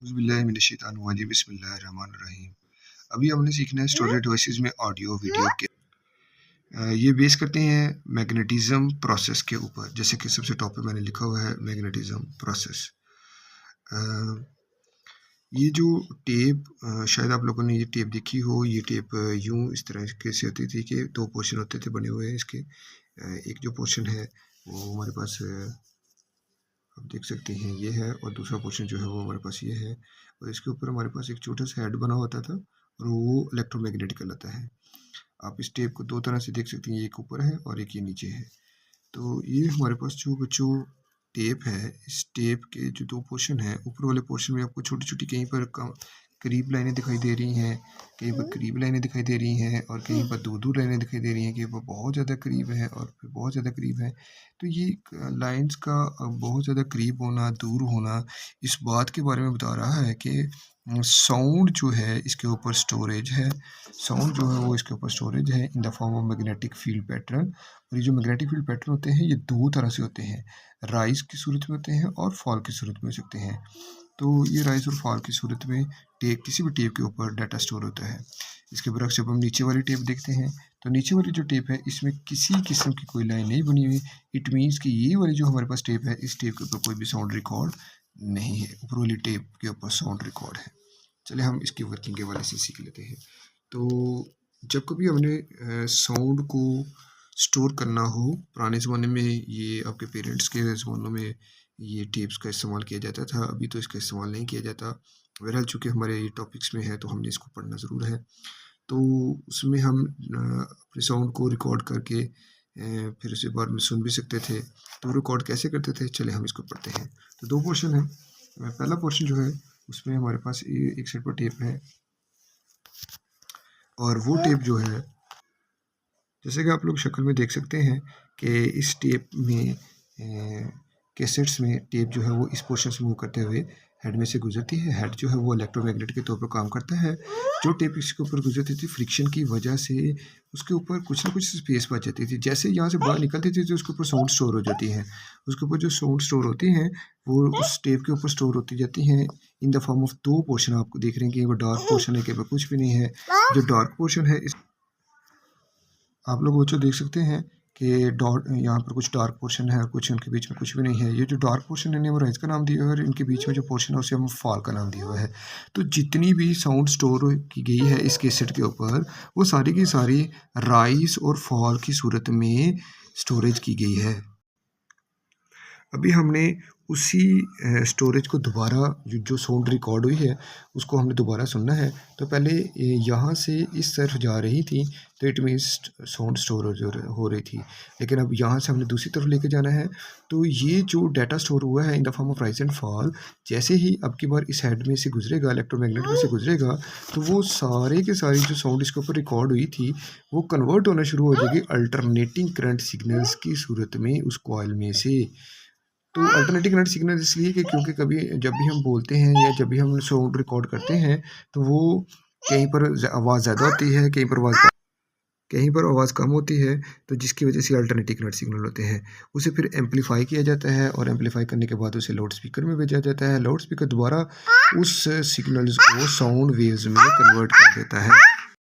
औज़ुबिल्लाहि बिस्मिल्लाहिर्रहमानिर्रहीम। अभी हमने सीखना है स्टोरेज डिवाइसेस में ऑडियो वीडियो के ये बेस करते हैं मैग्नेटिज्म प्रोसेस के ऊपर। जैसे कि सबसे टॉप पे मैंने लिखा हुआ है मैग्नेटिज्म प्रोसेस। ये जो टेप शायद आप लोगों ने ये टेप देखी हो। ये टेप यूं इस तरह से होती थी कि दो पोर्शन होते थे बने हुए हैं इसके। एक जो पोर्शन है वो हमारे पास आप देख सकते हैं ये है, और दूसरा पोर्शन जो है वो हमारे पास ये है, और इसके ऊपर हमारे पास एक छोटा सा हेड बना होता था और वो इलेक्ट्रोमैग्नेट कहलाता है। आप इस टेप को दो तरह से देख सकते हैं, एक ऊपर है और एक ये नीचे है। तो ये हमारे पास जो बच्चों टेप है, इस टेप के जो दो पोर्शन है, ऊपर वाले पोर्शन में आपको छोटी छोटी कहीं पर करीब लाइनें दिखाई दे रही हैं, कहीं पर करीब लाइनें दिखाई दे रही हैं, और कहीं पर दूर दूर लाइनें दिखाई दे रही हैं कि वो बहुत ज़्यादा करीब है और फिर बहुत ज़्यादा करीब है। तो ये लाइंस का बहुत ज़्यादा करीब होना, दूर होना, इस बात के बारे में बता रहा है कि साउंड जो है इसके ऊपर स्टोरेज है। साउंड जो है वो इसके ऊपर स्टोरेज है in the form of magnetic field pattern. और ये जो मैग्नेटिक फील्ड पैटर्न होते हैं ये दो तरह से होते हैं, राइज की सूरत में होते हैं और फॉल की सूरत में हो सकते हैं। तो ये राइज और फॉल की सूरत में टेप, किसी भी टेप के ऊपर डाटा स्टोर होता है। इसके बरक्स जब हम नीचे वाली टेप देखते हैं तो नीचे वाली जो टेप है इसमें किसी किस्म की कोई लाइन नहीं बनी हुई। इट मीन्स कि ये वाली जो हमारे पास टेप है, इस टेप के ऊपर कोई भी साउंड रिकॉर्ड नहीं है, ऊपर वाली टेप के ऊपर साउंड रिकॉर्ड है। चलिए हम इसकी वर्किंग के वाले से सीख लेते हैं। तो जब कभी हमने साउंड को स्टोर करना हो, पुराने ज़माने में ये आपके पेरेंट्स के ज़मानों में ये टेप्स का इस्तेमाल किया जाता था, अभी तो इसका इस्तेमाल नहीं किया जाता। बहरहाल चूँकि हमारे ये टॉपिक्स में है तो हमने इसको पढ़ना ज़रूर है। तो उसमें हम अपने साउंड को रिकॉर्ड करके फिर उसे बाद में सुन भी सकते थे। तो रिकॉर्ड कैसे करते थे, चलिए हम इसको पढ़ते हैं। तो दो पोर्शन है। पहला पोर्शन जो है उसमें हमारे पास एक साइड पर टेप है, और वो टेप जो है जैसे कि आप लोग शक्ल में देख सकते हैं कि इस टेप में कैसेट्स में टेप जो है वो इस पोर्शन से मूव करते हुए हेड में से गुजरती है। हेड जो है वो इलेक्ट्रोमैग्नेट के तौर पर काम करता है। जो टेप इसके ऊपर गुजरती थी, फ्रिक्शन की वजह से उसके ऊपर कुछ ना कुछ स्पेस बच जाती थी। जैसे यहाँ से बाहर निकलती थी तो उसके ऊपर साउंड स्टोर हो जाती है। उसके ऊपर जो साउंड स्टोर होती हैं वो उस टेप के ऊपर स्टोर होती जाती हैं इन द फॉर्म ऑफ दो पोर्शन। आपको देख रहे हैं कि वो डार्क पोर्शन है, कि कुछ भी नहीं है। जो डार्क पोर्शन है, इस आप लोग बच्चों देख सकते हैं कि डॉट यहाँ पर कुछ डार्क पोर्शन है और कुछ इनके बीच में कुछ भी नहीं है। ये जो डार्क पोर्शन है वो राइज का नाम दिया हुआ है, और इनके बीच में जो पोर्शन है उसे हम फॉल का नाम दिया हुआ है। तो जितनी भी साउंड स्टोर की गई है इस कैसेट के ऊपर, वो सारी की सारी राइज और फॉल की सूरत में स्टोरेज की गई है। अभी हमने उसी स्टोरेज को दोबारा जो साउंड रिकॉर्ड हुई है उसको हमने दोबारा सुनना है। तो पहले यहाँ से इस तरफ जा रही थी तो इट मीन्स साउंड स्टोर हो रही थी, लेकिन अब यहाँ से हमने दूसरी तरफ लेके जाना है। तो ये जो डाटा स्टोर हुआ है in the form of rise and fall, जैसे ही अब की बार इस हेड में से गुजरेगा, इलेक्ट्रोमैग्नेट में से गुजरेगा, तो वो सारे के सारी जो साउंड इसके ऊपर रिकॉर्ड हुई थी वो कन्वर्ट होना शुरू हो जाएगी अल्टरनेटिंग करंट सिग्नल्स की सूरत में उस कॉइल में से। तो अल्टरनेटिंग करंट सिग्नल इसलिए कि क्योंकि कभी जब भी हम बोलते हैं या जब भी हम साउंड रिकॉर्ड करते हैं तो वो कहीं पर आवाज़ ज़्यादा होती है, कहीं पर आवाज़ कम होती है, तो जिसकी वजह से अल्टरनेटिंग करंट सिग्नल होते हैं। उसे फिर एम्पलीफाई किया जाता है, और एम्पलीफाई करने के बाद उसे लाउड स्पीकर में भेजा जाता है। लाउड स्पीकर दोबारा उस सिग्नल्स को साउंड वेव्स में कन्वर्ट कर देता है।